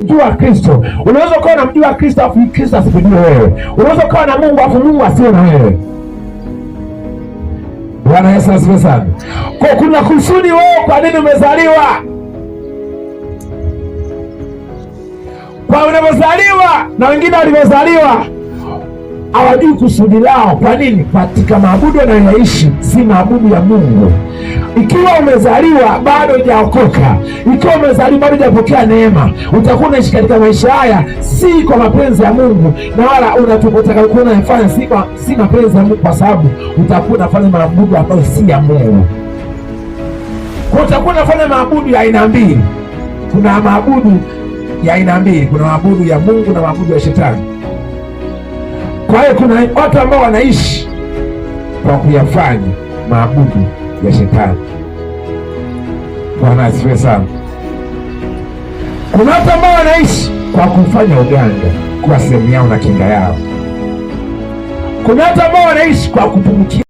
Jua Kristo. Unaweza ukawa unamjua Kristo afu Kristo asikujue wewe. Unaweza ukawa na Mungu afu Mungu asiwe na wewe. Bwana Yesu asifiwe sana. Kwa kuna kusudi wewe kwa nini umezaliwa. Kwa unavyozaliwa na wengine walivyozaliwa hawajui kusudi lao. Kwa nini? Katika maabudu wanayoishi si maabudu ya Mungu. Ikiwa umezaliwa bado hujaokoka, ikiwa umezaliwa bado hujapokea neema, utakuwa unaishi katika maisha haya si kwa mapenzi ya Mungu, na wala unataka kuona unafanya si mapenzi ya Mungu, kwa sababu utakuwa unafanya maabudu ambayo si ya Mungu. Kwa utakuwa unafanya maabudu ya aina mbili. Kuna maabudu ya aina mbili, kuna maabudu ya Mungu na maabudu ya shetani. Kwa hiyo kuna watu ambao wanaishi kwa kuyafanya maabudu ya shetani. Bwana asifiwe sana. Kuna watu ambao wanaishi kwa kufanya uganga kwa sehemu yao na kinga yao. Kuna watu ambao wanaishi kwa kutumikia